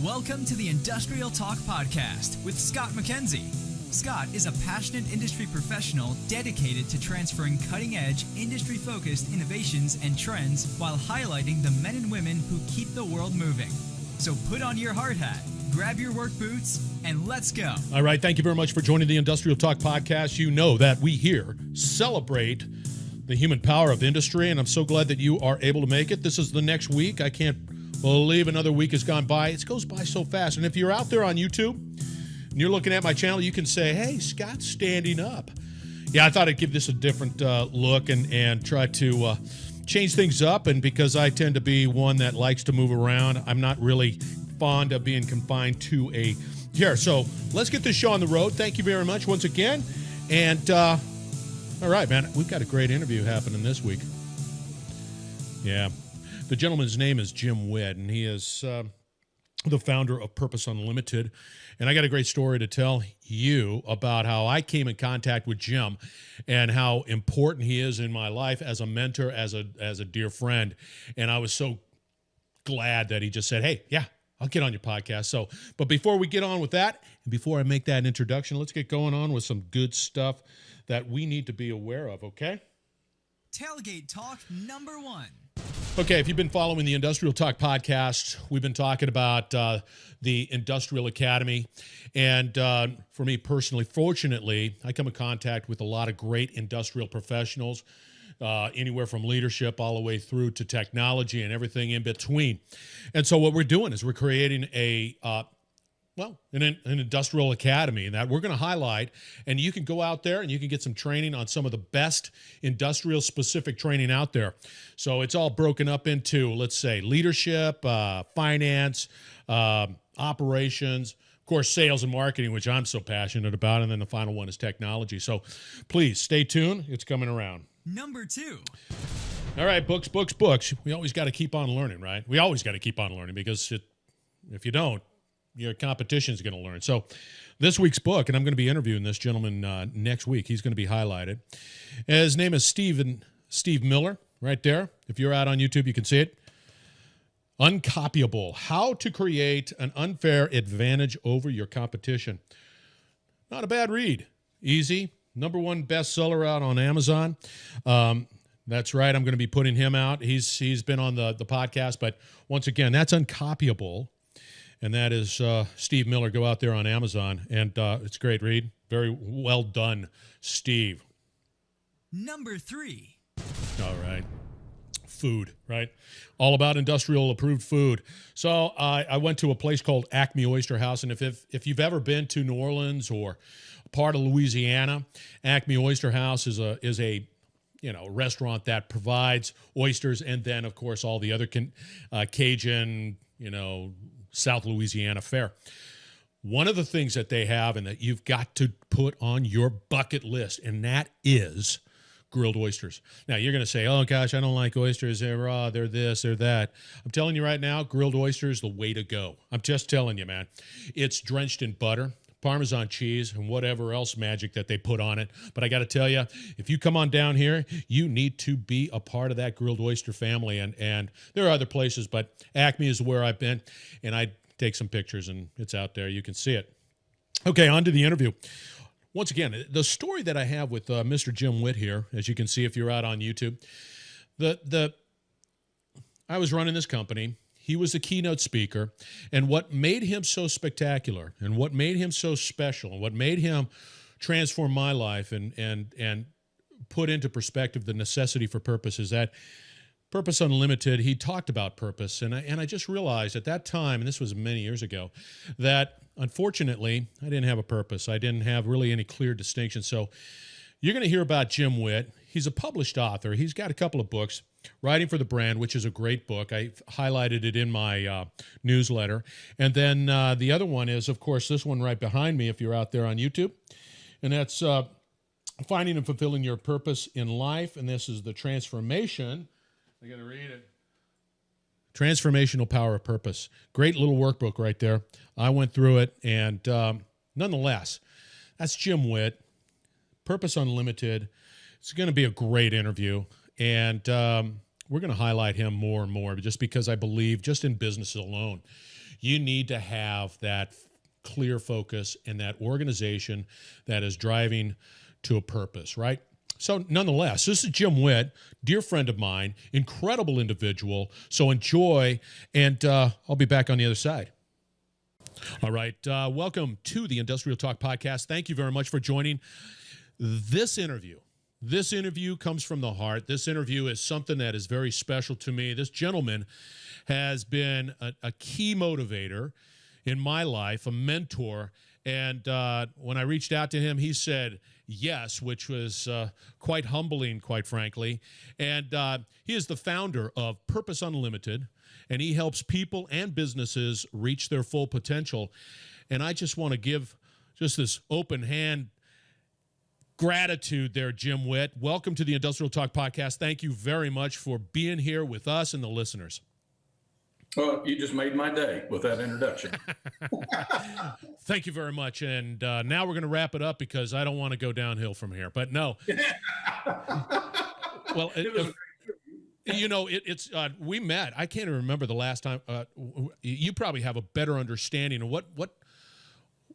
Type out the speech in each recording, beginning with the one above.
Welcome to the Industrial Talk Podcast with Scott McKenzie. Scott is a passionate industry professional dedicated to transferring cutting-edge, industry-focused innovations and trends while highlighting the men and women who keep the world moving. So put on your hard hat, grab your work boots, and let's go. All right, thank you very much for joining the Industrial Talk Podcast. You know that we here celebrate the human power of industry, and I'm so glad that you are able to make it. This is the next week. I can't believe another week has gone by. It goes by so fast. And if you're out there on YouTube and you're looking at my channel, you can say, hey, Scott's standing up. Yeah, I thought I'd give this a different look and try to change things up. And because I tend to be one that likes to move around, I'm not really fond of being confined to a chair. So let's get this show on the road. Thank you very much once again. And all right, man, we've got a great interview happening this week. Yeah. The gentleman's name is Jim Whitt, and he is the founder of Purpose Unlimited. And I got a great story to tell you about how I came in contact with Jim and how important he is in my life as a mentor, as a dear friend. And I was so glad that he just said, hey, yeah, I'll get on your podcast. So, but before we get on with that, and before I make that introduction, let's get going on with some good stuff that we need to be aware of, okay? Tailgate Talk number 1. Okay, if you've been following the Industrial Talk podcast, we've been talking about the Industrial Academy. And for me personally, fortunately, I come in contact with a lot of great industrial professionals, anywhere from leadership all the way through to technology and everything in between. And so what we're doing is we're creating an industrial academy that we're going to highlight, and you can go out there and you can get some training on some of the best industrial specific training out there. So it's all broken up into, let's say, leadership, finance, operations, of course, sales and marketing, which I'm so passionate about. And then the final one is technology. So please stay tuned. It's coming around. Number 2. All right, books. We always got to keep on learning, right? We always got to keep on learning because if you don't, your competition is going to learn. So this week's book, and I'm going to be interviewing this gentleman next week. He's going to be highlighted. His name is Steve Miller, right there. If you're out on YouTube, you can see it. Uncopyable: How to Create an Unfair Advantage Over Your Competition. Not a bad read. Easy. #1 bestseller out on Amazon. That's right. I'm going to be putting him out. He's been on the podcast, but once again, that's Uncopyable. And that is Steve Miller. Go out there on Amazon, and it's a great read. Very well done, Steve. Number 3. All right. Food, right? All about industrial approved food. So I went to a place called Acme Oyster House, and if you've ever been to New Orleans or part of Louisiana, Acme Oyster House is a restaurant that provides oysters, and then of course all the other Cajun, South Louisiana fare. One of the things that they have and that you've got to put on your bucket list, and that is grilled oysters. Now, you're going to say, oh, gosh, I don't like oysters. They're raw. They're this. They're that. I'm telling you right now, grilled oysters, the way to go. I'm just telling you, man. It's drenched in butter, Parmesan cheese, and whatever else magic that they put on it. But I got to tell you, if you come on down here, you need to be a part of that grilled oyster family. And there are other places, but Acme is where I've been, and I take some pictures, and it's out there. You can see it. Okay, on to the interview. Once again, the story that I have with Mr. Jim Whitt here, as you can see if you're out on YouTube, I was running this company. He was the keynote speaker, and what made him so spectacular and what made him so special and what made him transform my life and put into perspective the necessity for purpose is that Purpose Unlimited, he talked about purpose, and I just realized at that time, and this was many years ago, that unfortunately I didn't have a purpose. I didn't have really any clear distinction. So you're going to hear about Jim Whitt. He's a published author. He's got a couple of books. Writing for the Brand, which is a great book. I highlighted it in my newsletter. And then the other one is, of course, this one right behind me if you're out there on YouTube. And that's Finding and Fulfilling Your Purpose in Life. And this is the Transformation. I got to read it. Transformational Power of Purpose. Great little workbook right there. I went through it. And nonetheless, that's Jim Whitt, Purpose Unlimited. It's going to be a great interview. And we're to highlight him more and more, just because I believe just in business alone, you need to have that clear focus and that organization that is driving to a purpose, right? So nonetheless, this is Jim Whitt, dear friend of mine, incredible individual. So enjoy, and I'll be back on the other side. All right. Welcome to the Industrial Talk Podcast. Thank you very much for joining this interview. This interview comes from the heart. This interview is something that is very special to me. This gentleman has been a key motivator in my life, a mentor. And when I reached out to him, he said yes, which was quite humbling, quite frankly. And he is the founder of Purpose Unlimited, and he helps people and businesses reach their full potential. And I just want to give just this open hand gratitude there, Jim Whitt. Welcome to the Industrial Talk Podcast. Thank you very much for being here with us and the listeners. Well, you just made my day with that introduction. Thank you very much. And now we're going to wrap it up because I don't want to go downhill from here. But no. Well, it's we met. I can't even remember the last time. You probably have a better understanding of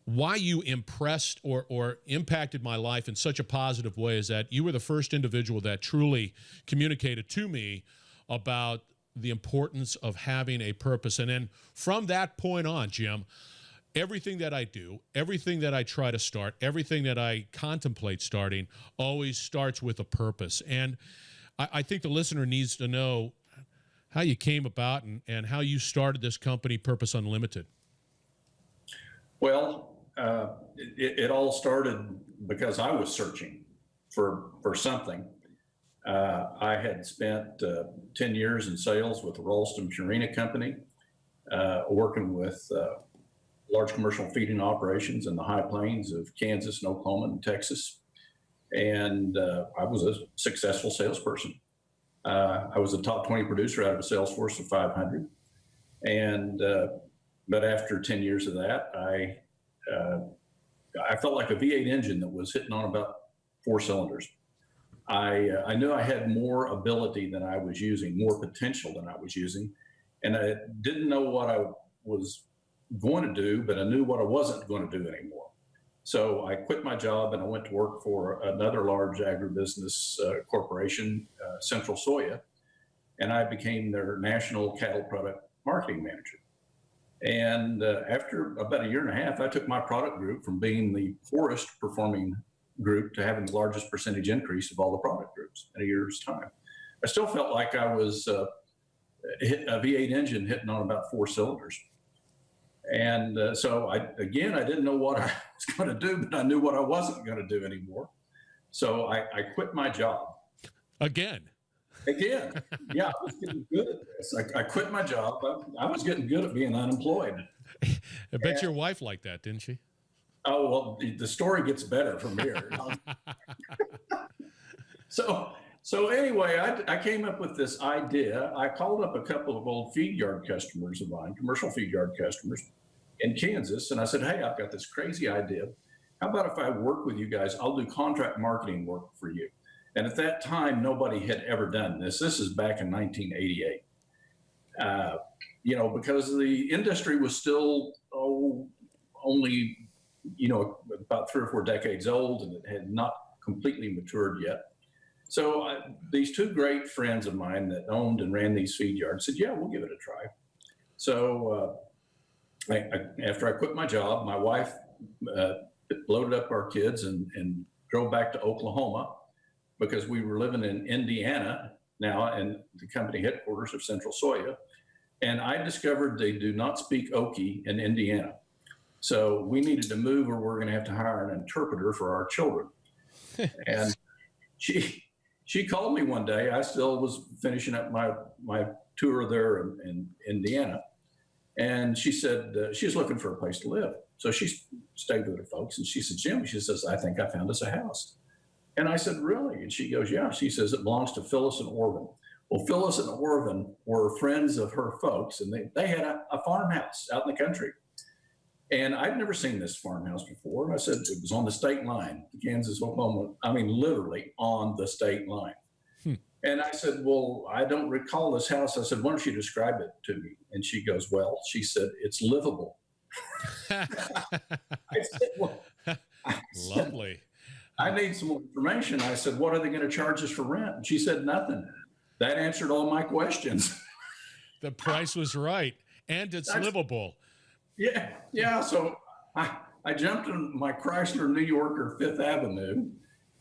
why you impressed or impacted my life in such a positive way. Is that you were the first individual that truly communicated to me about the importance of having a purpose. And then from that point on, Jim, everything that I do, everything that I try to start, everything that I contemplate starting always starts with a purpose. And I think the listener needs to know how you came about and how you started this company, Purpose Unlimited. Well, it all started because I was searching for something. I had spent 10 years in sales with the Ralston Purina Company, working with large commercial feeding operations in the high plains of Kansas and Oklahoma and Texas. And I was a successful salesperson. I was a top 20 producer out of a sales force of 500. And but after 10 years of that, I felt like a V8 engine that was hitting on about 4 cylinders. I knew I had more ability than I was using, more potential than I was using. And I didn't know what I was going to do, but I knew what I wasn't going to do anymore. So I quit my job and I went to work for another large agribusiness corporation, Central Soya, and I became their national cattle product marketing manager. And after about a year and a half, I took my product group from being the poorest performing group to having the largest percentage increase of all the product groups in a year's time. I still felt like I was a V8 engine hitting on about 4 cylinders. And so I didn't know what I was going to do, but I knew what I wasn't going to do anymore. So I quit my job. Again. Yeah, I was getting good at this. I quit my job. I was getting good at being unemployed. I bet your wife liked that, didn't she? Oh, well, the story gets better from here. So anyway, I came up with this idea. I called up a couple of old feed yard customers of mine, commercial feed yard customers in Kansas. And I said, hey, I've got this crazy idea. How about if I work with you guys, I'll do contract marketing work for you. And at that time, nobody had ever done this. This is back in 1988. Because the industry was still only about 3 or 4 decades old, and it had not completely matured yet. So these 2 great friends of mine that owned and ran these feed yards said, yeah, we'll give it a try. So after I quit my job, my wife loaded up our kids and drove back to Oklahoma, because we were living in Indiana now, and the company headquarters of Central Soya. And I discovered they do not speak Okie in Indiana. So we needed to move, or we're going to have to hire an interpreter for our children. And she called me one day. I still was finishing up my tour there in Indiana. And she said she was looking for a place to live. So she stayed with her folks, and she said, Jim, she says, I think I found us a house. And I said, really? And she goes, yeah. She says, it belongs to Phyllis and Orvin. Well, Phyllis and Orvin were friends of her folks, and they had a farmhouse out in the country. And I'd never seen this farmhouse before. And I said, it was on the state line, Kansas, Oklahoma. I mean, literally on the state line. And I said, well, I don't recall this house. I said, why don't you describe it to me? And she goes, well, she said, it's livable. I said, well, Lovely. I need some more information. I said, what are they going to charge us for rent? And she said, nothing. That answered all my questions. The price was right, and it's livable. Yeah. So I jumped in my Chrysler New Yorker 5th Avenue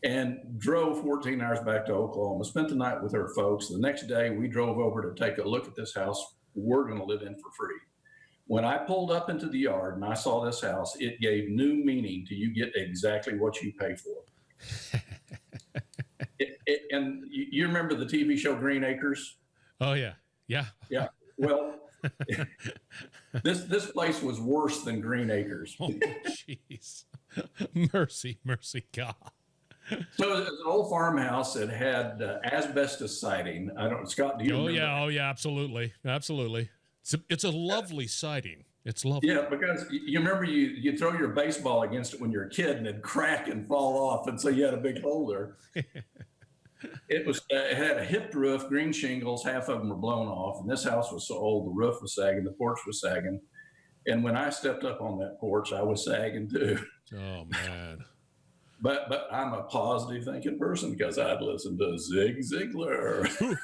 and drove 14 hours back to Oklahoma, spent the night with her folks. The next day, we drove over to take a look at this house we're going to live in for free. When I pulled up into the yard and I saw this house, it gave new meaning to you get exactly what you pay for. And you remember the TV show Green Acres? Oh, yeah. Yeah. Yeah. Well, this place was worse than Green Acres. Oh, jeez. Mercy, God. So it was an old farmhouse that had asbestos siding. Scott, do you remember? Oh, yeah, absolutely. It's a lovely siding. It's lovely. Yeah, because you remember you throw your baseball against it when you're a kid and it'd crack and fall off, and so you had a big hole there. It had a hipped roof, green shingles, half of them were blown off, and this house was so old the roof was sagging, the porch was sagging, and when I stepped up on that porch, I was sagging too. Oh man. But I'm a positive thinking person because I'd listened to Zig Ziglar.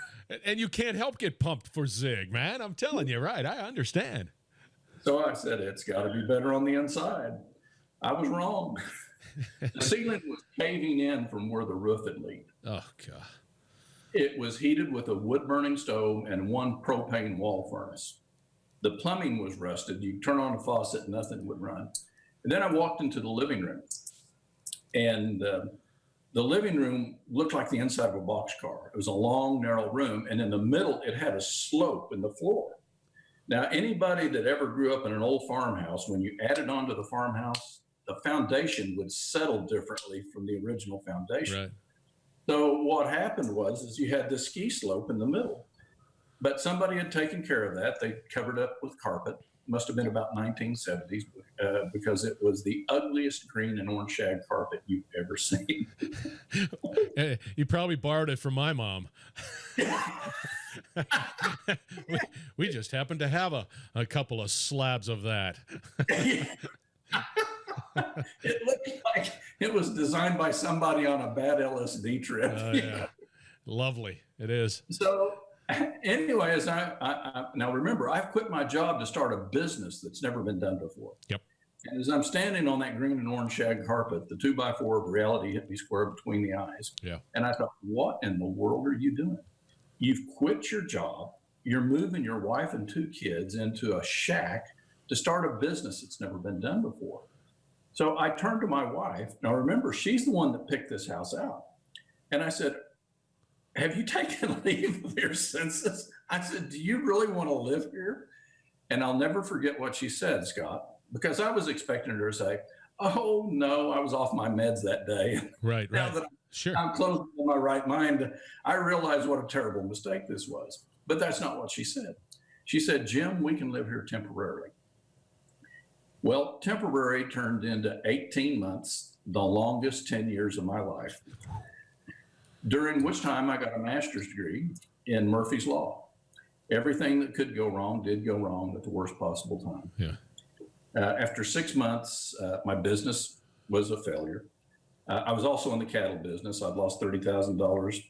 And you can't help get pumped for Zig, man. I'm telling you, right? I understand. So I said, it's got to be better on the inside. I was wrong. The ceiling was caving in from where the roof had leaked. Oh, God. It was heated with a wood-burning stove and one propane wall furnace. The plumbing was rusted. You turn on a faucet, nothing would run. And then I walked into the living room. And the living room looked like the inside of a boxcar. It was a long, narrow room, and in the middle, it had a slope in the floor. Now, anybody that ever grew up in an old farmhouse, when you added on to the farmhouse, the foundation would settle differently from the original foundation. Right. So what happened was you had this ski slope in the middle, but somebody had taken care of that. They covered up with carpet. Must have been about 1970s because it was the ugliest green and orange shag carpet you've ever seen. You probably borrowed it from my mom. we just happened to have a couple of slabs of that. It looked like it was designed by somebody on a bad LSD trip. Yeah. Lovely. It is. So anyway, now remember, I've quit my job to start a business that's never been done before. Yep. And as I'm standing on that green and orange shag carpet, the 2x4 of reality hit me square between the eyes. Yeah. And I thought, what in the world are you doing? You've quit your job. You're moving your wife and 2 kids into a shack to start a business that's never been done before. So I turned to my wife. Now remember, she's the one that picked this house out. And I said, have you taken leave of your senses? I said, do you really want to live here? And I'll never forget what she said, Scott, because I was expecting her to say, oh, no, I was off my meds that day. Right. Now that Sure. I'm close to my right mind, I realized what a terrible mistake this was. But that's not what she said. She said, Jim, we can live here temporarily. Well, temporary turned into 18 months, the longest 10 years of my life, during which time I got a master's degree in Murphy's Law. Everything that could go wrong did go wrong at the worst possible time. Yeah. After 6 months, my business was a failure. I was also in the cattle business. I'd lost $30,000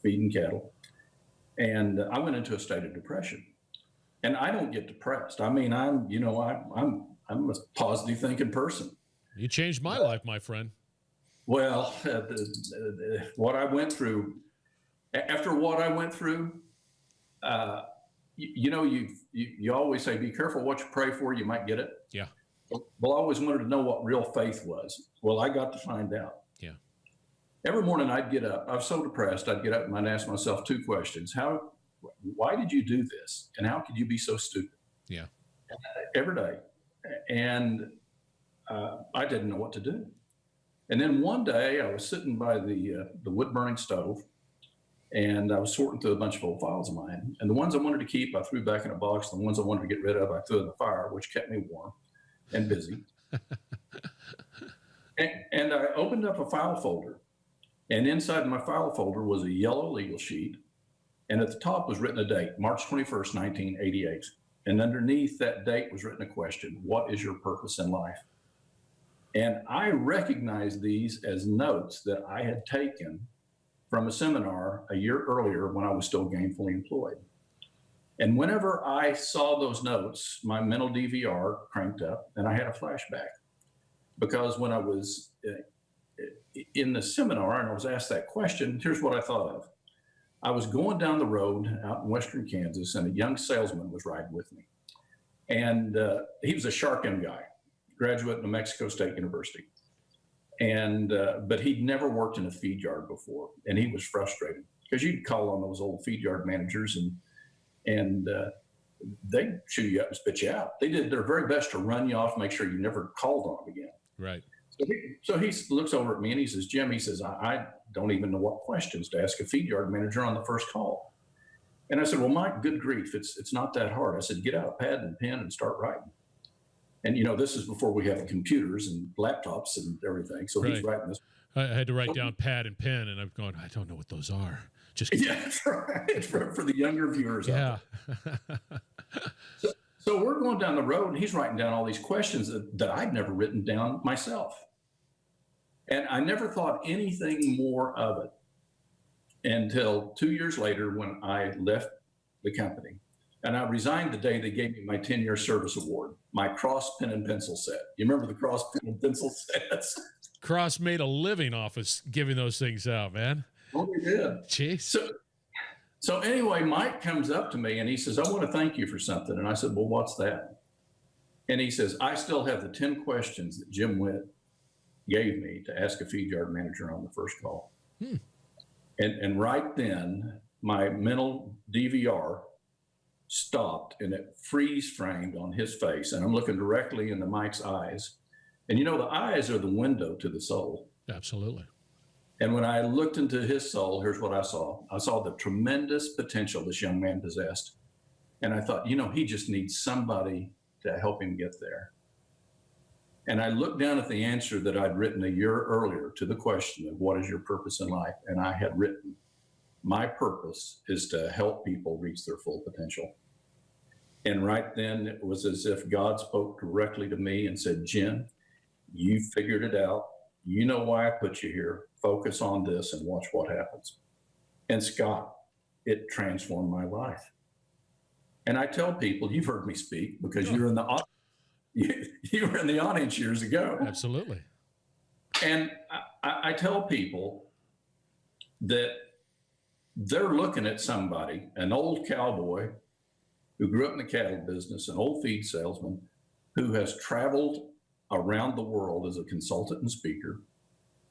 feeding cattle. And I went into a state of depression. And I don't get depressed. I mean, I'm a positive thinking person. You changed my life, my friend. Well, what I went through, after what I went through, you always say, be careful what you pray for, you might get it. Yeah. Well, I always wanted to know what real faith was. Well, I got to find out. Yeah. Every morning I'd get up. I was so depressed. I'd get up and I'd ask myself 2 questions. Why did you do this? And how could you be so stupid? Yeah. Every day. And I didn't know what to do. And then one day I was sitting by the wood burning stove, and I was sorting through a bunch of old files of mine. And the ones I wanted to keep, I threw back in a box. The ones I wanted to get rid of, I threw in the fire, which kept me warm and busy. and I opened up a file folder, And inside my file folder was a yellow legal sheet. And at the top was written a date, March 21st, 1988. And underneath that date was written a question: what is your purpose in life? And I recognized these as notes that I had taken from a seminar a year earlier when I was still gainfully employed. And whenever I saw those notes, my mental DVR cranked up and I had a flashback. Because when I was in the seminar and I was asked that question, here's what I thought of. I was going down the road out in western Kansas, and a young salesman was riding with me. And he was a Sharkin guy, graduate of New Mexico State University. And but he'd never worked in a feed yard before, and he was frustrated because you'd call on those old feed yard managers and they'd chew you up and spit you out. They did their very best to run you off, make sure you never called on them again. Right. So he looks over at me and he says, Jim, he says, I don't even know what questions to ask a feed yard manager on the first call. And I said, well, my good grief, it's not that hard. I said, get out a pad and pen and start writing. And, this is before we have computers and laptops and everything. So right. He's writing this. I had to write down pad and pen, and I'm going, I don't know what those are. Just yeah, that's right. For the younger viewers. Yeah. So we're going down the road, and he's writing down all these questions that I'd never written down myself. And I never thought anything more of it until 2 years later when I left the company. And I resigned the day they gave me my 10-year service award, my Cross pen and pencil set. You remember the Cross pen and pencil sets? Cross made a living off of giving those things out, man. Oh, we did. Jeez. So anyway, Mike comes up to me and he says, I want to thank you for something. And I said, well, what's that? And he says, I still have the 10 questions that Jim Whitt gave me to ask a feed yard manager on the first call. And right then, my mental DVR stopped and it freeze framed on his face. And I'm looking directly into Mike's eyes. And the eyes are the window to the soul. Absolutely. And when I looked into his soul, here's what I saw. I saw the tremendous potential this young man possessed. And I thought, he just needs somebody to help him get there. And I looked down at the answer that I'd written a year earlier to the question of what is your purpose in life? And I had written, my purpose is to help people reach their full potential. And right then it was as if God spoke directly to me and said, Jim, you figured it out. You know why I put you here. Focus on this and watch what happens. And Scott, it transformed my life. And I tell people, you've heard me speak because you were in the audience years ago. Absolutely. And I tell people that they're looking at somebody, an old cowboy who grew up in the cattle business, an old feed salesman who has traveled around the world as a consultant and speaker,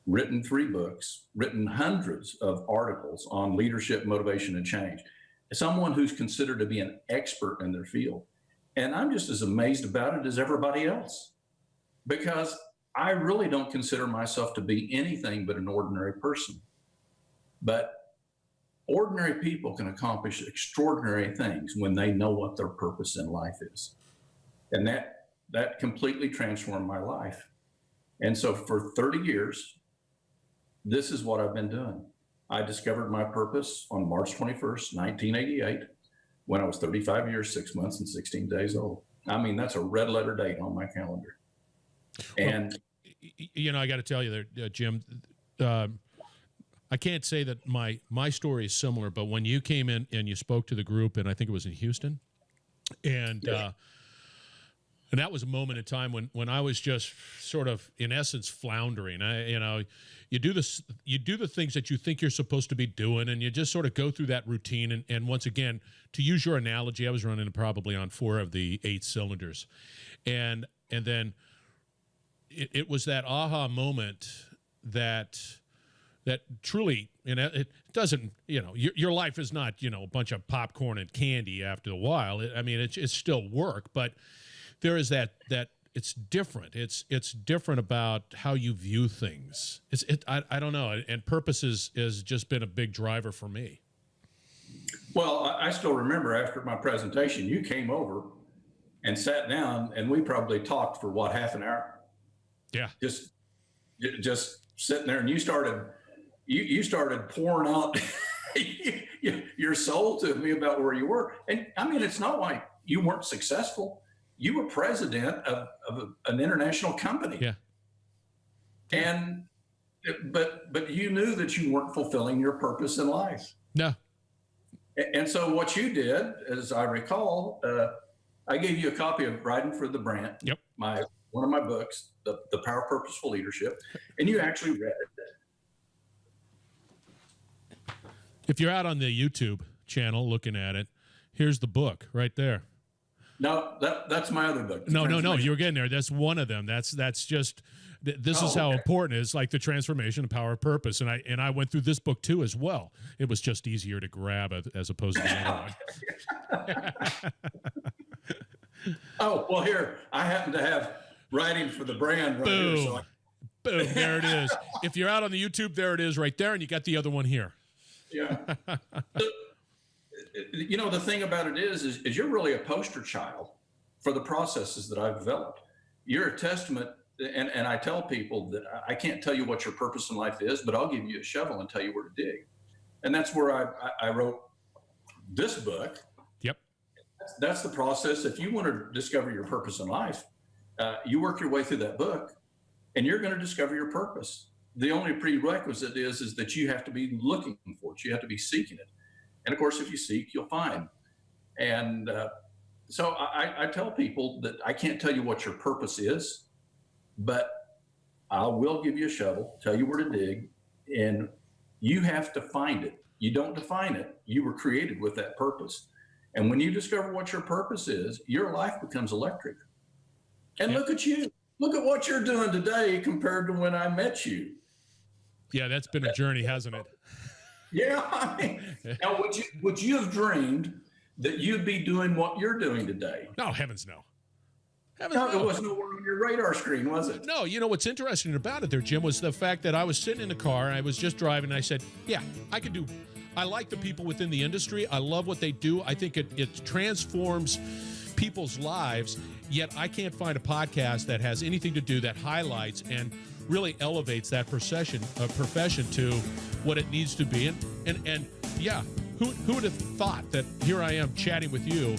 written 3 books, written hundreds of articles on leadership, motivation, and change. Someone who's considered to be an expert in their field. And I'm just as amazed about it as everybody else, because I really don't consider myself to be anything but an ordinary person. But ordinary people can accomplish extraordinary things when they know what their purpose in life is. And that completely transformed my life. And so for 30 years, this is what I've been doing. I discovered my purpose on March 21st, 1988, when I was 35 years, 6 months, and 16 days old. I mean, that's a red letter date on my calendar. And, I got to tell you there, Jim, I can't say that my story is similar, but when you came in and you spoke to the group, and I think it was in Houston, and and that was a moment in time when I was just sort of, in essence, floundering. You do the things that you think you're supposed to be doing, and you just sort of go through that routine. And once again, to use your analogy, I was running probably on 4 of the 8 cylinders, and then it was that aha moment that truly, it doesn't, your life is not, a bunch of popcorn and candy after a while. It's still work, but there is that it's different. It's different about how you view things. I don't know. And purpose has just been a big driver for me. Well, I still remember after my presentation, you came over and sat down, and we probably talked for half an hour. Yeah. Just sitting there, and you started you started pouring out your soul to me about where you were. And I mean, it's not like you weren't successful. You were president of an international company. Yeah. But you knew that you weren't fulfilling your purpose in life. No. And so what you did, as I recall, I gave you a copy of Writing for the Brand. Yep. One of my books, The Power of Purposeful Leadership, and you actually read it. If you're out on the YouTube channel looking at it, here's the book right there. No, that's my other book. No. You're getting there. That's one of them. This is how important it is, like the transformation and power of purpose. And I went through this book too as well. It was just easier to grab as opposed to the other one. Oh, well, here, I happen to have Writing for the Brand right Boom. here. So Boom, there it is. If you're out on the YouTube, there it is right there, and you got the other one here. Yeah. The thing about it is you're really a poster child for the processes that I've developed. You're a testament, and I tell people that I can't tell you what your purpose in life is, but I'll give you a shovel and tell you where to dig. And that's where I wrote this book. Yep. That's the process. If you want to discover your purpose in life, you work your way through that book, and you're going to discover your purpose. The only prerequisite is that you have to be looking for it. You have to be seeking it. And of course, if you seek, you'll find. And so I tell people that I can't tell you what your purpose is, but I will give you a shovel, tell you where to dig, and you have to find it. You don't define it. You were created with that purpose. And when you discover what your purpose is, your life becomes electric. And look at you. Look at what you're doing today compared to when I met you. Yeah, that's been a journey, hasn't it? Yeah. I mean, now, would you have dreamed that you'd be doing what you're doing today? No, heavens no. It was nowhere on your radar screen, was it? No, what's interesting about it there, Jim, was the fact that I was sitting in the car, and I was just driving, and I said, yeah, I like the people within the industry. I love what they do. I think it transforms people's lives, yet I can't find a podcast that has anything to do that highlights and really elevates that profession to what it needs to be. And yeah, who would have thought that here I am chatting with you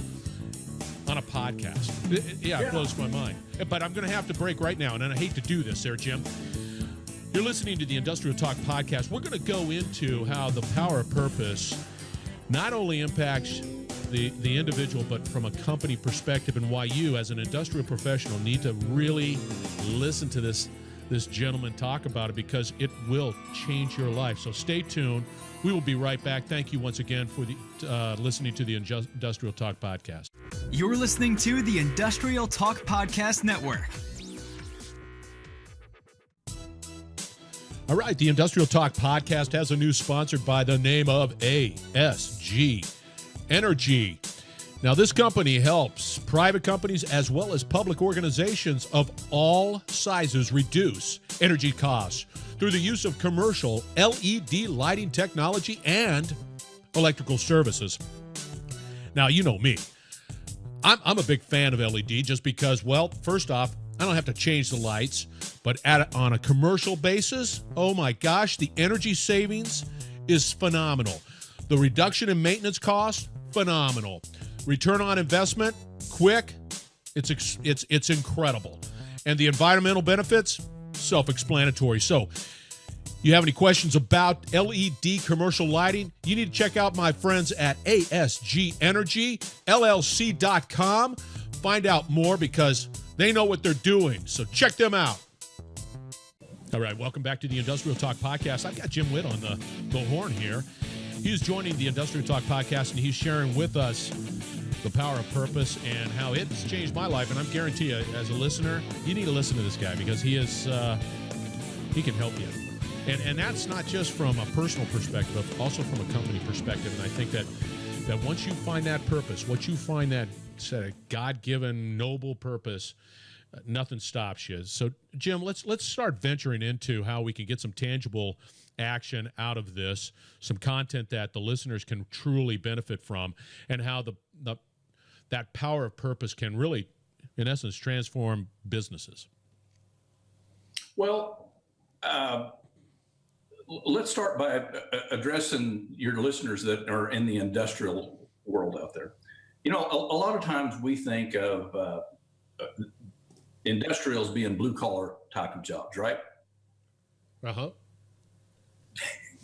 on a podcast? It blows my mind. But I'm going to have to break right now, and I hate to do this there, Jim. You're listening to the Industrial Talk Podcast. We're going to go into how the power of purpose not only impacts the individual, but from a company perspective, and why you, as an industrial professional, need to really listen to this gentleman talk about it, because it will change your life. So stay tuned. We will be right back. Thank you once again for listening to the Industrial Talk Podcast. You're listening to the Industrial Talk Podcast Network. All right, the Industrial Talk Podcast has a new sponsor by the name of ASG Energy. Now, this company helps private companies as well as public organizations of all sizes reduce energy costs through the use of commercial LED lighting technology and electrical services. Now, you know me. I'm a big fan of LED just because, well, first off, I don't have to change the lights, but on a commercial basis, oh my gosh, the energy savings is phenomenal. The reduction in maintenance costs, phenomenal. Return on investment, quick. It's incredible. And the environmental benefits, self-explanatory. So, you have any questions about LED commercial lighting? You need to check out my friends at ASG Energy, LLC.com. Find out more because they know what they're doing. So check them out. All right, welcome back to the Industrial Talk Podcast. I've got Jim Whitt on the horn here. He's joining the Industrial Talk Podcast, and he's sharing with us the power of purpose and how it's changed my life. And I'm guarantee you, as a listener, you need to listen to this guy because he can help you. And that's not just from a personal perspective, but also from a company perspective. And I think that once you find that purpose, once you find that God-given noble purpose, nothing stops you. So, Jim, let's start venturing into how we can get some tangible action out of this, some content that the listeners can truly benefit from, and how that power of purpose can really, in essence, transform businesses. Well, let's start by addressing your listeners that are in the industrial world out there. You know, a lot of times we think of industrials being blue collar type of jobs, right? Uh-huh.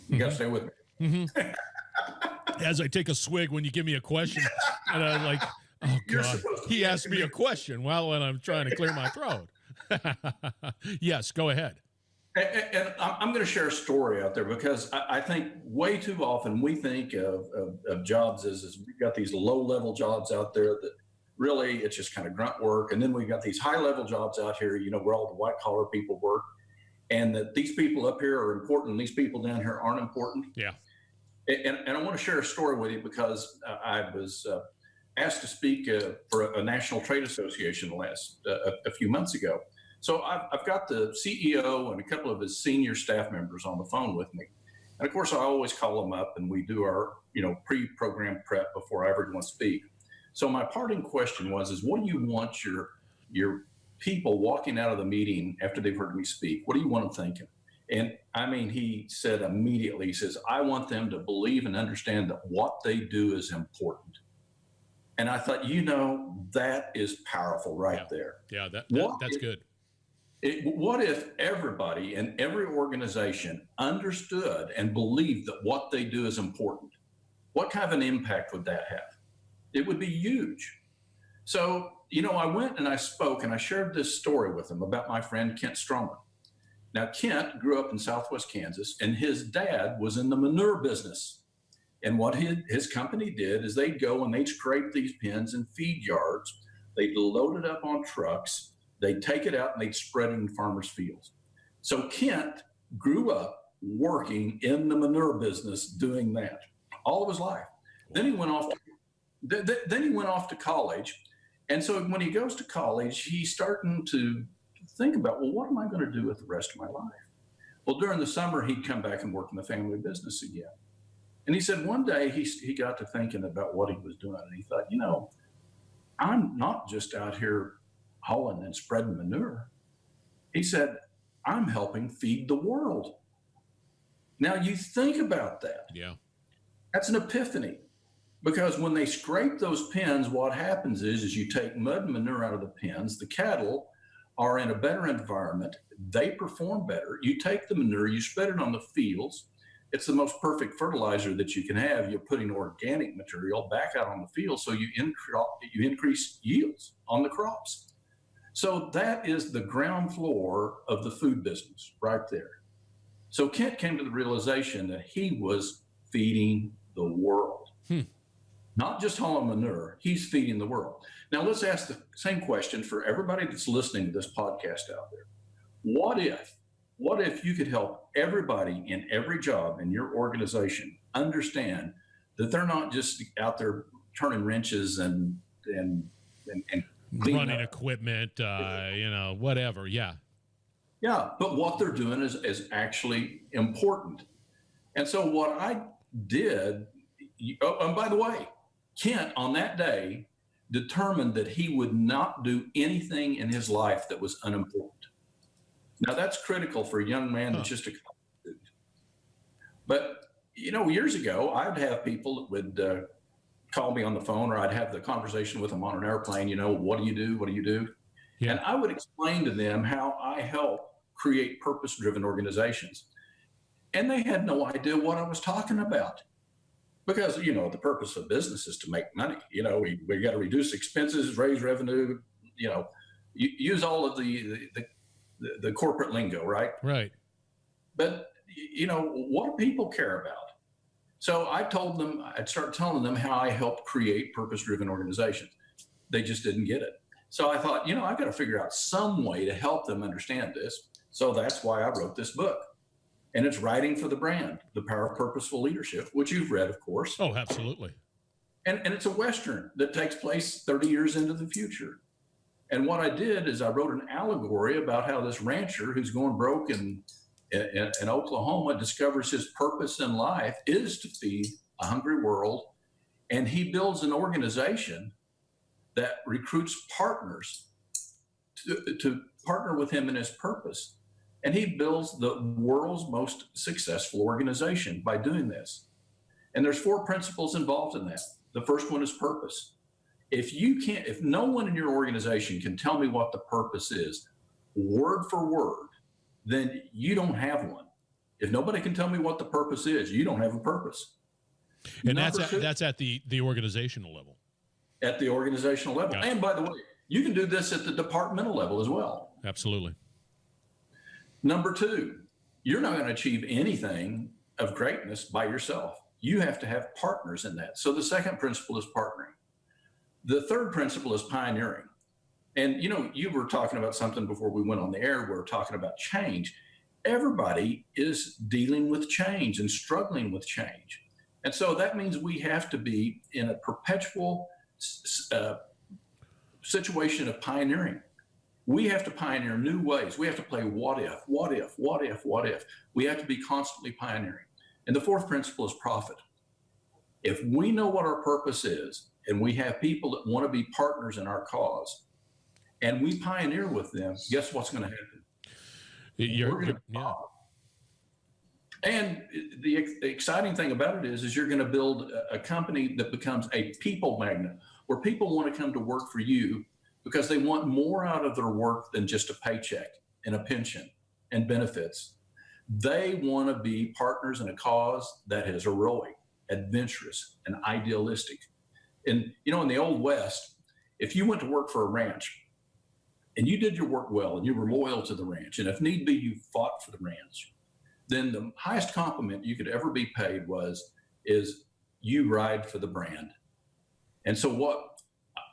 You got to stay with me. Mm-hmm. As I take a swig when you give me a question, and I'm like, oh, God, he asked me a question while I'm trying to clear my throat. Yes, go ahead. And I'm going to share a story out there because I think way too often we think of jobs as we've got these low-level jobs out there that really it's just kind of grunt work. And then we've got these high-level jobs out here, you know, where all the white-collar people work. And that these people up here are important and these people down here aren't important. Yeah. And I want to share a story with you because I was asked to speak for a national trade association a few months ago. So I've got the CEO and a couple of his senior staff members on the phone with me. And of course, I always call them up and we do our, you know, pre-program prep before I ever go and speak. So my parting question is what do you want your people walking out of the meeting after they've heard me speak? What do you want them thinking? And I mean, he said immediately, he says, I want them to believe and understand that what they do is important. And I thought, you know, that is powerful right there. Yeah, that's good. What if everybody in every organization understood and believed that what they do is important? What kind of an impact would that have? It would be huge. So, you know, I went and I spoke and I shared this story with them about my friend Kent Stroman. Now, Kent grew up in Southwest Kansas and his dad was in the manure business. And what his company did is they'd go and they'd scrape these pens in feed yards. They'd load it up on trucks. They'd take it out and they'd spread it in farmers' fields. So Kent grew up working in the manure business doing that all of his life. Then he went off to college. And so when he goes to college, he's starting to think about, well, what am I going to do with the rest of my life? Well, during the summer, he'd come back and work in the family business again. And he said one day he got to thinking about what he was doing. And he thought, you know, I'm not just out here hauling and spreading manure. He said, I'm helping feed the world. Now you think about that. Yeah. That's an epiphany. Because when they scrape those pens, what happens is you take mud and manure out of the pens. The cattle are in a better environment. They perform better. You take the manure, you spread it on the fields. It's the most perfect fertilizer that you can have. You're putting organic material back out on the field, so you increase yields on the crops. So that is the ground floor of the food business right there. So Kent came to the realization that he was feeding the world. Not just hauling manure, he's feeding the world. Now let's ask the same question for everybody that's listening to this podcast out there. What if you could help everybody in every job in your organization understand that they're not just out there turning wrenches and running equipment, you know, whatever. Yeah. Yeah. But what they're doing is actually important. And so what I did, and by the way, Kent on that day determined that he would not do anything in his life that was unimportant. Now that's critical for a young man that's just a college student. But, you know, years ago, I'd have people that would call me on the phone, or I'd have the conversation with them on an airplane, you know, what do you do? What do you do? Yeah. And I would explain to them how I help create purpose-driven organizations. And they had no idea what I was talking about. Because, you know, the purpose of business is to make money. You know, we got to reduce expenses, raise revenue, you know, use all of the corporate lingo, right? Right. But, you know, what do people care about? So I'd start telling them how I help create purpose-driven organizations. They just didn't get it. So I thought, you know, I've got to figure out some way to help them understand this. So that's why I wrote this book. And it's Writing for the Brand, The Power of Purposeful Leadership, which you've read, of course. Oh, absolutely. And it's a Western that takes place 30 years into the future. And what I did is I wrote an allegory about how this rancher who's going broke in Oklahoma discovers his purpose in life is to feed a hungry world. And he builds an organization that recruits partners to partner with him in his purpose. And he builds the world's most successful organization by doing this. And there's 4 principles involved in that. The first one is purpose. If no one in your organization can tell me what the purpose is, word for word, then you don't have one. If nobody can tell me what the purpose is, you don't have a purpose. And that's at the organizational level. At the organizational level. Gotcha. And by the way, you can do this at the departmental level as well. Absolutely. Number 2, you're not going to achieve anything of greatness by yourself. You have to have partners in that. So the second principle is partnering. The third principle is pioneering. And, you were talking about something before we went on the air. We were talking about change. Everybody is dealing with change and struggling with change. And so that means we have to be in a perpetual situation of pioneering. We have to pioneer new ways. We have to play what if, what if, what if, what if. We have to be constantly pioneering. And the fourth principle is profit. If we know what our purpose is, and we have people that want to be partners in our cause, and we pioneer with them, guess what's going to happen? We're going to profit. And the exciting thing about it is you're going to build a company that becomes a people magnet, where people want to come to work for you because they want more out of their work than just a paycheck and a pension and benefits. They want to be partners in a cause that is heroic, adventurous, and idealistic. And, in the Old West, if you went to work for a ranch and you did your work well and you were loyal to the ranch, and if need be, you fought for the ranch, then the highest compliment you could ever be paid is you ride for the brand. And so what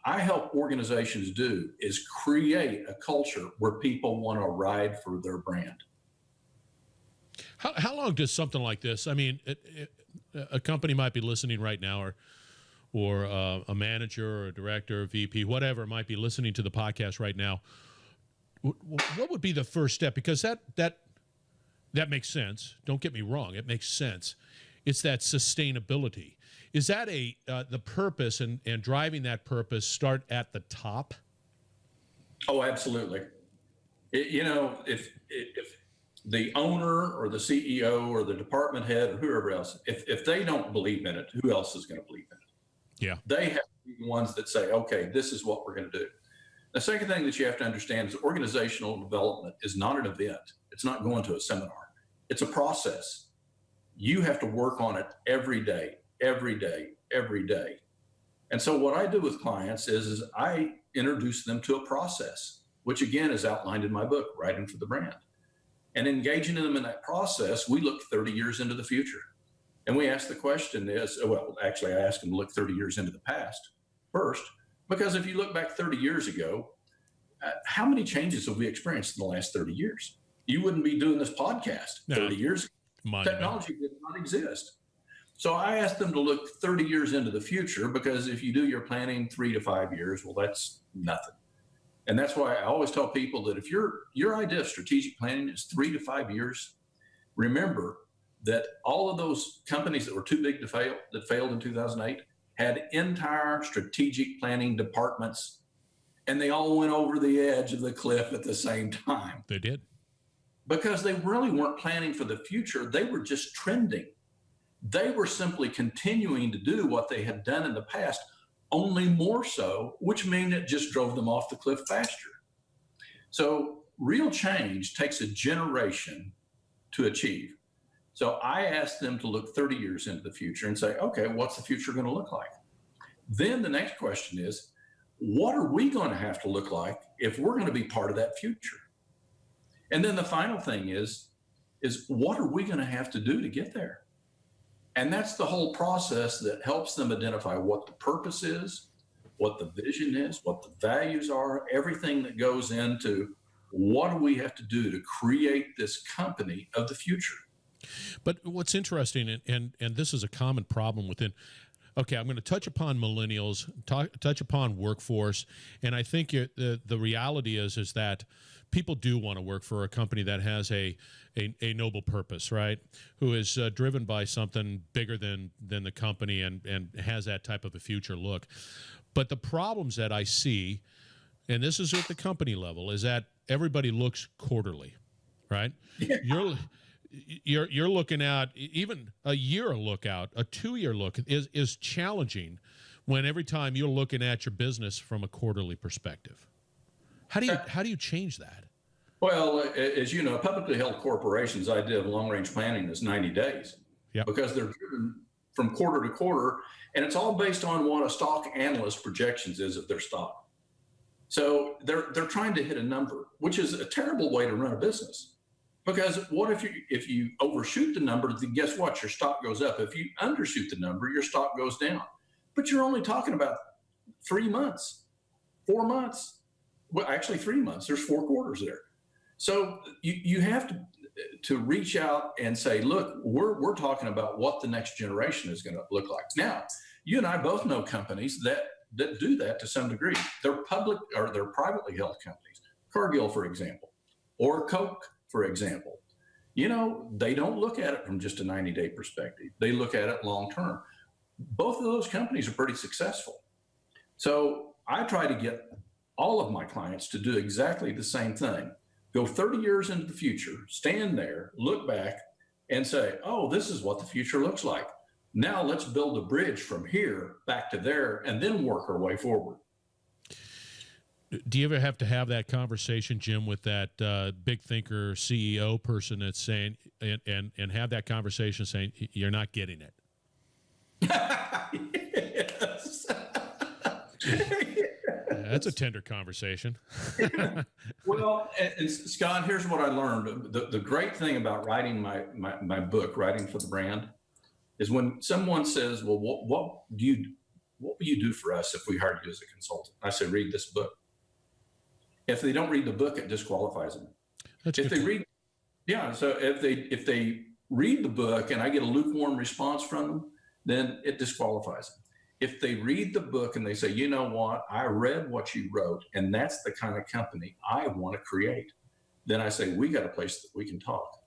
I help organizations do is create a culture where people want to ride for their brand. How long does something like this, I mean, a company might be listening right now, or a manager or a director, VP, whatever, might be listening to the podcast right now. What would be the first step? Because that makes sense. Don't get me wrong. It makes sense. It's that sustainability. Is that the purpose and driving that purpose start at the top? Oh, absolutely. If the owner or the CEO or the department head or whoever else, if they don't believe in it, who else is going to believe in it? Yeah. They have to be the ones that say, okay, this is what we're going to do. The second thing that you have to understand is organizational development is not an event. It's not going to a seminar. It's a process. You have to work on it every day, every day, every day. And so what I do with clients is I introduce them to a process, which again is outlined in my book, Writing for the Brand. And engaging them in that process, we look 30 years into the future. And we ask the question I ask them to look 30 years into the past first, because if you look back 30 years ago, how many changes have we experienced in the last 30 years? You wouldn't be doing this podcast 30 years ago. Technology did not exist. So I asked them to look 30 years into the future, because if you do your planning 3 to 5 years, well, that's nothing. And that's why I always tell people that if your idea of strategic planning is 3 to 5 years, remember that all of those companies that were too big to fail, that failed in 2008, had entire strategic planning departments, and they all went over the edge of the cliff at the same time. They did. Because they really weren't planning for the future. They were just trending. They were simply continuing to do what they had done in the past, only more so, which means it just drove them off the cliff faster. So real change takes a generation to achieve. So I asked them to look 30 years into the future and say, okay, what's the future going to look like? Then the next question is, what are we going to have to look like if we're going to be part of that future? And then the final thing is what are we going to have to do to get there? And that's the whole process that helps them identify what the purpose is, what the vision is, what the values are, everything that goes into what do we have to do to create this company of the future. But what's interesting, and this is a common problem within, okay, I'm going to touch upon millennials, touch upon workforce, and I think the reality is that people do want to work for a company that has a noble purpose, right? Who is driven by something bigger than the company and has that type of a future look. But the problems that I see, and this is at the company level, is that everybody looks quarterly, right? Yeah. You're looking at even a year look out, a 2-year look is challenging when every time you're looking at your business from a quarterly perspective. How do you change that? Well, as you know, publicly held corporations' idea of long-range planning is 90 days. Yep. Because they're driven from quarter to quarter, and it's all based on what a stock analyst projections is of their stock. So they're trying to hit a number, which is a terrible way to run a business. Because what if you overshoot the number, then guess what? Your stock goes up. If you undershoot the number, your stock goes down. But you're only talking about 3 months, 4 months. Well, actually 3 months. There's 4 quarters there. So you have to reach out and say, look, we're talking about what the next generation is going to look like. Now, you and I both know companies that do that to some degree. They're public or they're privately held companies. Cargill, for example, or Coke, for example. You know, they don't look at it from just a 90-day perspective. They look at it long term. Both of those companies are pretty successful. So I try to get all of my clients to do exactly the same thing. Go 30 years into the future, stand there, look back, and say, oh, this is what the future looks like. Now let's build a bridge from here back to there and then work our way forward. Do you ever have to have that conversation, Jim, with that big thinker CEO person that's saying, and have that conversation saying, you're not getting it? Yes. That's a tender conversation. Well, and Scott, here's what I learned. The great thing about writing my book, Writing for the Brand, is when someone says, well, what will you do for us if we hired you as a consultant? I say, read this book. If they don't read the book, it disqualifies them. So if they read the book and I get a lukewarm response from them, then it disqualifies them. If they read the book and they say, you know what, I read what you wrote, and that's the kind of company I want to create, then I say, we got a place that we can talk.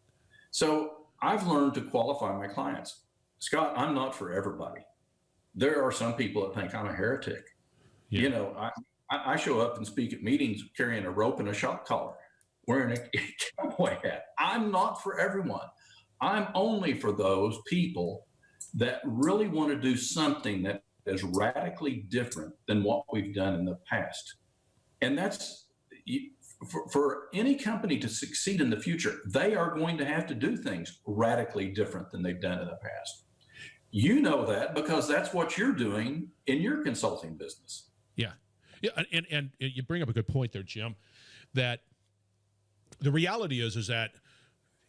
So I've learned to qualify my clients. Scott, I'm not for everybody. There are some people that think I'm a heretic. Yeah. You know, I show up and speak at meetings carrying a rope and a shock collar, wearing a cowboy hat. I'm not for everyone. I'm only for those people that really want to do something that is radically different than what we've done in the past. And that's for any company to succeed in the future, they are going to have to do things radically different than they've done in the past. You know that because that's what you're doing in your consulting business. Yeah. Yeah. And you bring up a good point there, Jim, that the reality is that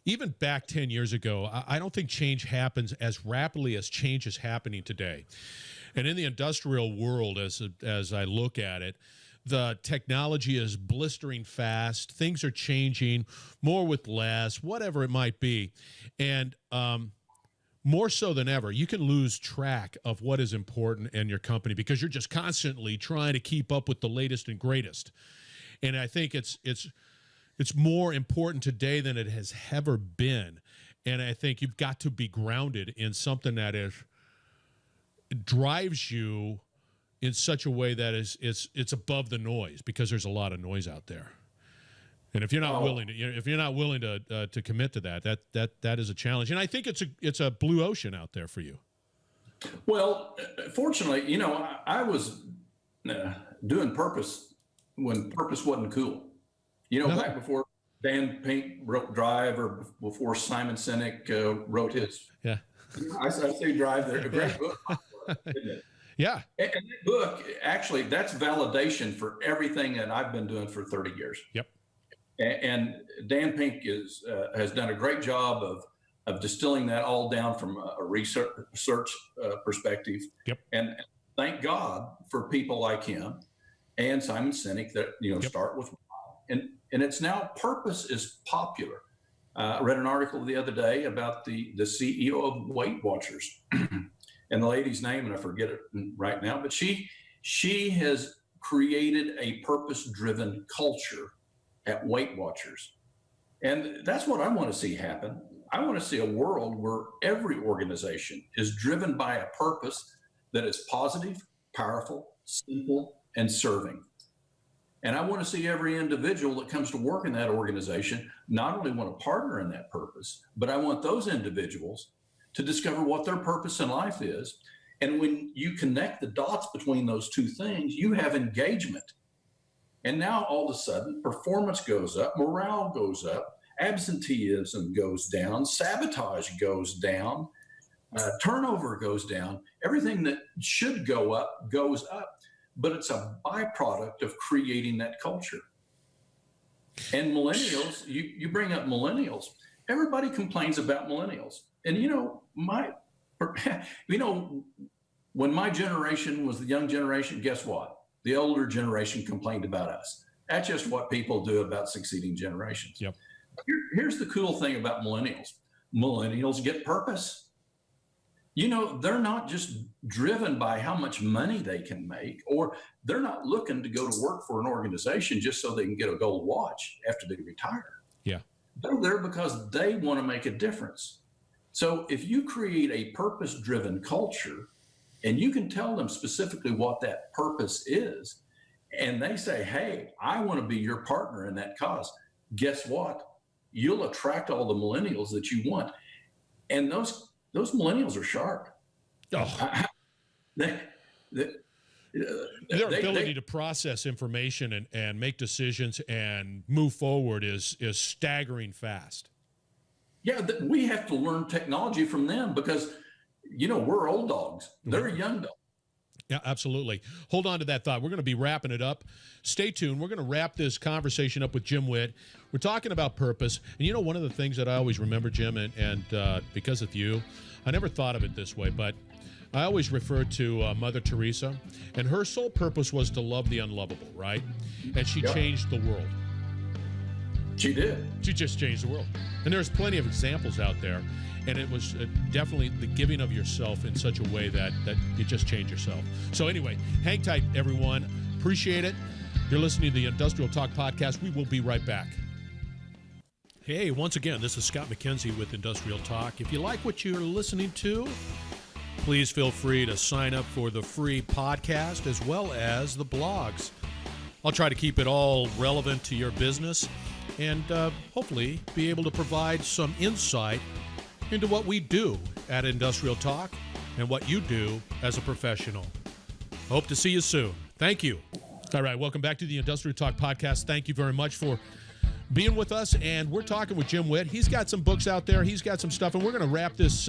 even back 10 years ago, I don't think change happens as rapidly as change is happening today. And in the industrial world, as I look at it, the technology is blistering fast. Things are changing, more with less, whatever it might be. And more so than ever, you can lose track of what is important in your company because you're just constantly trying to keep up with the latest and greatest. And I think it's more important today than it has ever been. And I think you've got to be grounded in something that drives you in such a way that it's above the noise, because there's a lot of noise out there. And if you're not willing to commit to that is a challenge. And I think it's a blue ocean out there for you. Well, fortunately, you know, I was doing purpose when purpose wasn't cool. You know, back before Dan Pink wrote Drive, or before Simon Sinek wrote his. Yeah. I say Drive. There, a great book, isn't it? Yeah. And that book, actually, that's validation for everything that I've been doing for 30 years. Yep. And Dan Pink has done a great job of distilling that all down from a research perspective. Yep. And thank God for people like him and Simon Sinek that, you know, start with why. And it's now purpose is popular. I read an article the other day about the CEO of Weight Watchers, and the lady's name, and I forget it right now, but she has created a purpose-driven culture at Weight Watchers. And that's what I want to see happen. I want to see a world where every organization is driven by a purpose that is positive, powerful, simple, and serving. And I want to see every individual that comes to work in that organization not only want to partner in that purpose, but I want those individuals to discover what their purpose in life is. And when you connect the dots between those two things, you have engagement. And now all of a sudden, performance goes up, morale goes up, absenteeism goes down, sabotage goes down, turnover goes down. Everything that should go up goes up. But it's a byproduct of creating that culture. And millennials, you bring up millennials. Everybody complains about millennials. And when my generation was the young generation, guess what? The older generation complained about us. That's just what people do about succeeding generations. Yep. Here's the cool thing about millennials. Millennials get purpose. They're not just driven by how much money they can make, or they're not looking to go to work for an organization just so they can get a gold watch after they retire. Yeah. They're there because they want to make a difference. So if you create a purpose-driven culture and you can tell them specifically what that purpose is, and they say, hey, I want to be your partner in that cause, guess what? You'll attract all the millennials that you want. And those millennials are sharp. Oh. Their ability to process information and make decisions and move forward is staggering fast. Yeah, we have to learn technology from them because, we're old dogs. They're young dogs. Yeah, absolutely. Hold on to that thought. We're going to be wrapping it up. Stay tuned. We're going to wrap this conversation up with Jim Whitt. We're talking about purpose. And one of the things that I always remember, Jim, and because of you, I never thought of it this way, but I always refer to Mother Teresa, and her sole purpose was to love the unlovable, right? And she changed the world. She did. She just changed the world. And there's plenty of examples out there, and it was definitely the giving of yourself in such a way that you just change yourself. So anyway, hang tight, everyone. Appreciate it. You're listening to the Industrial Talk Podcast. We will be right back. Hey, once again, this is Scott McKenzie with Industrial Talk. If you like what you're listening to, please feel free to sign up for the free podcast as well as the blogs. I'll try to keep it all relevant to your business and hopefully be able to provide some insight into what we do at Industrial Talk and what you do as a professional. Hope to see you soon. Thank you. All right, welcome back to the Industrial Talk Podcast. Thank you very much for being with us, and we're talking with Jim Whitt. He's got some books out there. He's got some stuff, and we're going to wrap this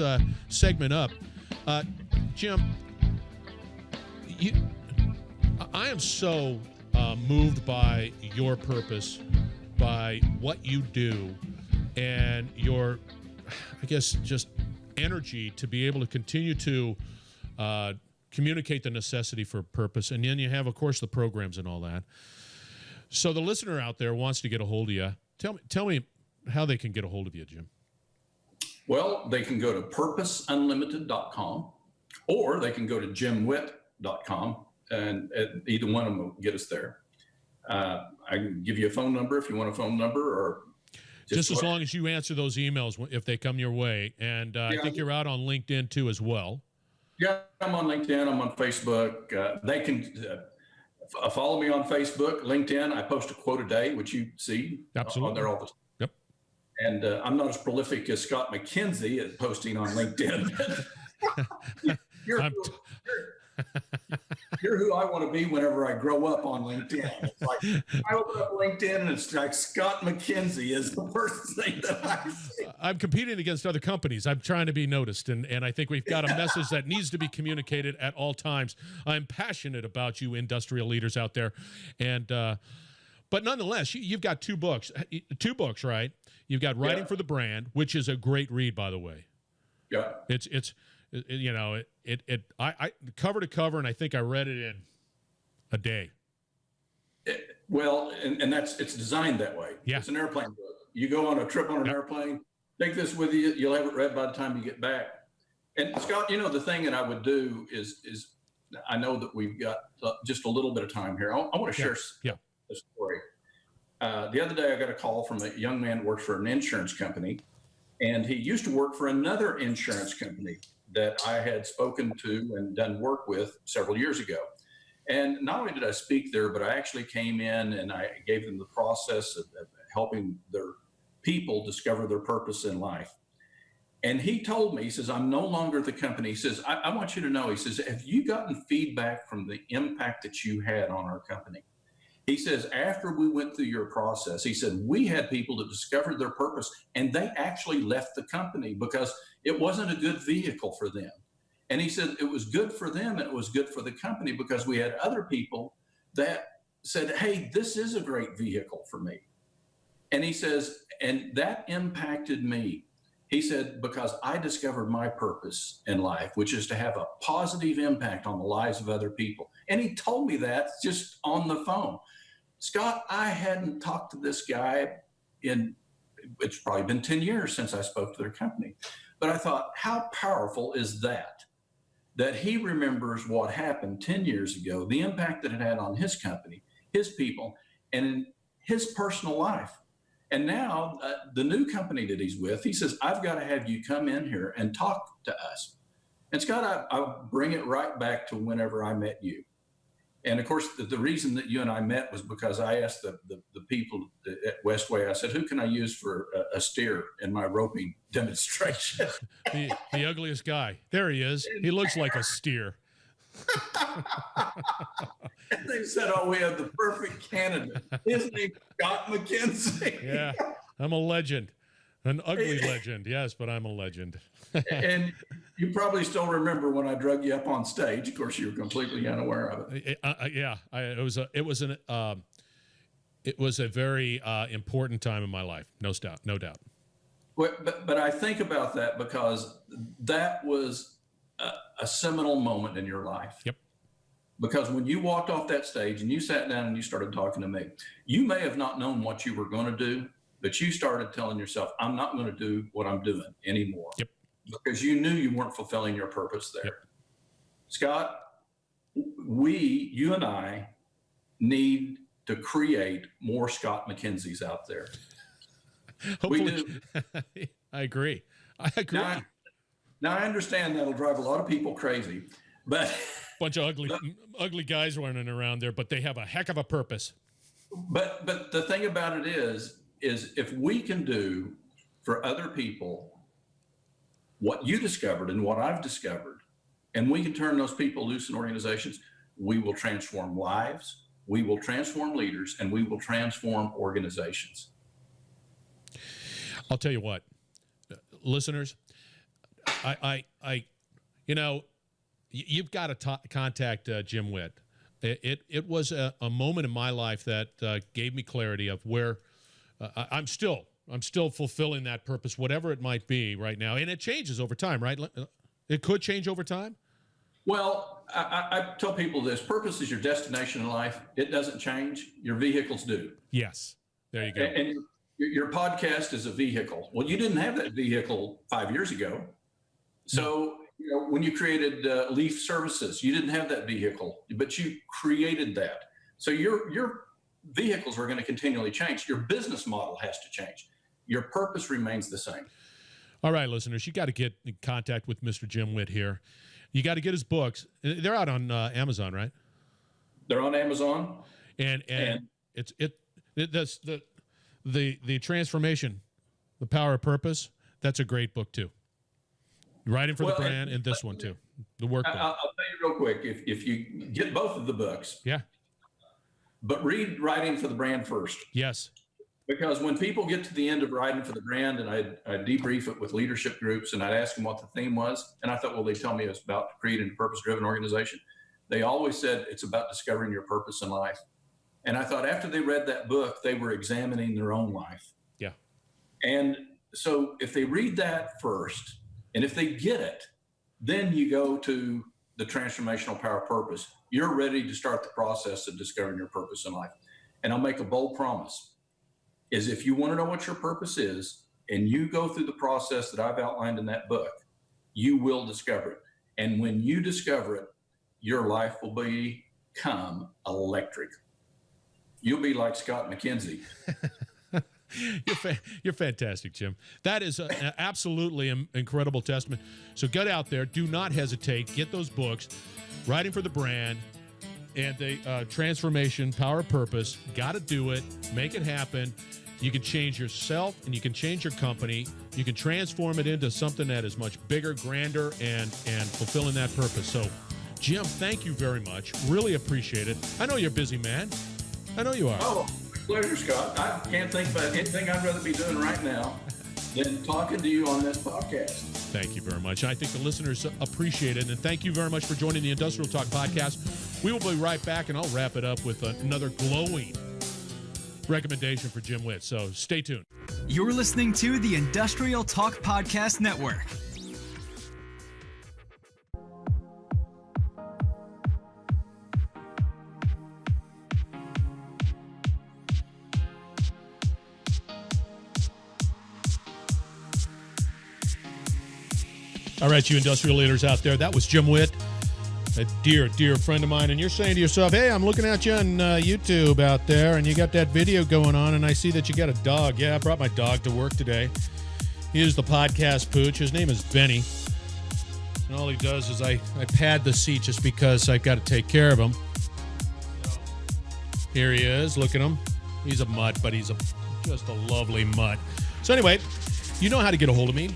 segment up. Jim, I am so moved by your purpose, by what you do, and your, I guess, just energy to be able to continue to communicate the necessity for purpose. And then you have, of course, the programs and all that. So the listener out there wants to get a hold of you. Tell me how they can get a hold of you, Jim. Well, they can go to purposeunlimited.com or they can go to jimwitt.com, and either one of them will get us there. I can give you a phone number if you want a phone number, or just as long as you answer those emails if they come your way. And I think you're out on LinkedIn too as well. Yeah, I'm on LinkedIn. I'm on Facebook. They can follow me on Facebook, LinkedIn. I post a quote a day, which you see on there all the time. Yep. And I'm not as prolific as Scott McKenzie at posting on LinkedIn. You're who I want to be whenever I grow up on LinkedIn. It's like I open up LinkedIn and it's like Scott McKenzie is the first thing that I see. I'm competing against other companies. I'm trying to be noticed, and I think we've got a message that needs to be communicated at all times. I'm passionate about you industrial leaders out there, and but nonetheless, you've got two books, right? You've got Writing for the Brand, which is a great read, by the way. Yeah, I cover to cover, and I think I read it in a day. And it's designed that way. Yeah. It's an airplane book. You go on a trip on an airplane, take this with you. You'll have it read by the time you get back. And Scott, the thing that I would do is I know that we've got just a little bit of time here. I want to share a story. The other day, I got a call from a young man who works for an insurance company, and he used to work for another insurance company that I had spoken to and done work with several years ago. And not only did I speak there, but I actually came in and I gave them the process of helping their people discover their purpose in life. And he told me, he says, I'm no longer the company. He says, I want you to know, he says, have you gotten feedback from the impact that you had on our company? He says, after we went through your process, he said, we had people that discovered their purpose and they actually left the company because it wasn't a good vehicle for them. And he said, it was good for them and it was good for the company because we had other people that said, hey, this is a great vehicle for me. And he says, and that impacted me. He said, because I discovered my purpose in life, which is to have a positive impact on the lives of other people. And he told me that just on the phone. Scott, I hadn't talked to this guy it's probably been 10 years since I spoke to their company. But I thought, how powerful is that he remembers what happened 10 years ago, the impact that it had on his company, his people, and in his personal life. And now the new company that he's with, he says, I've got to have you come in here and talk to us. And Scott, I'll bring it right back to whenever I met you. And of course, the reason that you and I met was because I asked the people at Westway, I said, who can I use for a steer in my roping demonstration? the ugliest guy. There he is. He looks like a steer. And they said, oh, we have the perfect candidate. His name's Scott McKenzie. Yeah, I'm a legend. An ugly legend, yes, but I'm a legend. And you probably still remember when I drug you up on stage. Of course, you were completely unaware of it. It was a very important time in my life, no doubt. But I think about that because that was a seminal moment in your life. Yep. Because when you walked off that stage and you sat down and you started talking to me, you may have not known what you were going to do, but you started telling yourself, I'm not going to do what I'm doing anymore. Yep. Because you knew you weren't fulfilling your purpose there. Yep. Scott, you and I need to create more Scott McKenzies out there. Hopefully. We do. I agree. Now, I understand that'll drive a lot of people crazy, but bunch of ugly guys running around there, but they have a heck of a purpose. But the thing about it is if we can do for other people what you discovered and what I've discovered, and we can turn those people loose in organizations, we will transform lives, we will transform leaders, and we will transform organizations. I'll tell you what, listeners, you've got to contact Jim Whitt. It was a moment in my life that gave me clarity of where I'm still fulfilling that purpose, whatever it might be right now. And it changes over time, right? It could change over time. Well, I tell people this: purpose is your destination in life. It doesn't change. Your vehicles do. Yes. There you go. And your podcast is a vehicle. Well, you didn't have that vehicle 5 years ago. So, when you created Leaf Services, you didn't have that vehicle, but you created that. So your vehicles are going to continually change. Your business model has to change. Your purpose remains the same. All right, listeners, you got to get in contact with Mr. Jim Whitt here. You got to get his books. They're out on Amazon, right? They're on Amazon. And it's the transformation, the power of purpose. That's a great book too. Writing for the brand, and this one too, the workbook. I'll tell you real quick, if you get both of the books, yeah, but read Writing for the Brand first. Yes. Because when people get to the end of Writing for the Brand, and I debrief it with leadership groups, and I'd ask them what the theme was, and I thought, well, they tell me it's about creating a purpose-driven organization. They always said it's about discovering your purpose in life. And I thought after they read that book, they were examining their own life. Yeah. And so if they read that first, and if they get it, then you go to the transformational power of purpose. You're ready to start the process of discovering your purpose in life. And I'll make a bold promise, is if you want to know what your purpose is, and you go through the process that I've outlined in that book, you will discover it. And when you discover it, your life will become electric. You'll be like Scott McKenzie. You're fantastic, Jim. That is an absolutely incredible testament. So get out there. Do not hesitate. Get those books. Writing for the Brand. And the transformation, power of purpose, got to do it, make it happen. You can change yourself and you can change your company. You can transform it into something that is much bigger, grander, and fulfilling that purpose. So, Jim, thank you very much. Really appreciate it. I know you're a busy man. I know you are. Oh, pleasure, Scott. I can't think about anything I'd rather be doing right now than talking to you on this podcast. Thank you very much. I think the listeners appreciate it. And thank you very much for joining the Industrial Talk podcast. We will be right back, and I'll wrap it up with another glowing recommendation for Jim Whitt. So stay tuned. You're listening to the Industrial Talk Podcast Network. All right, you industrial leaders out there, that was Jim Whitt, a dear, dear friend of mine. And you're saying to yourself, hey, I'm looking at you on YouTube out there, and you got that video going on, and I see that you got a dog. Yeah, I brought my dog to work today. He is the podcast pooch. His name is Benny. And all he does is I pad the seat just because I've got to take care of him. Here he is. Look at him. He's a mutt, but he's just a lovely mutt. So anyway, you know how to get a hold of me.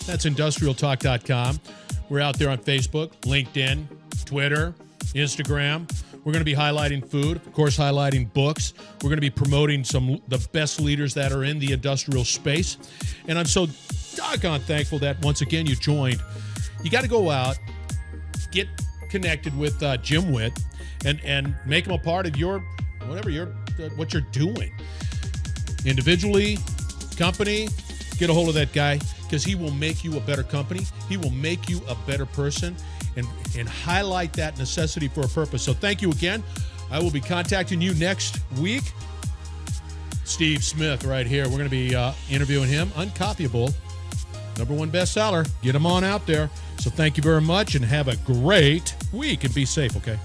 That's industrialtalk.com. We're out there on Facebook, LinkedIn, Twitter, Instagram. We're going to be highlighting food, of course, highlighting books. We're going to be promoting the best leaders that are in the industrial space. And I'm so doggone thankful that, once again, you joined. You got to go out, get connected with Jim Whitt, and make him a part of what you're doing. Individually, company, get a hold of that guy, because he will make you a better company. He will make you a better person and highlight that necessity for a purpose. So thank you again. I will be contacting you next week. Steve Smith right here. We're going to be interviewing him. Uncopyable. #1 bestseller. Get him on out there. So thank you very much and have a great week and be safe, okay?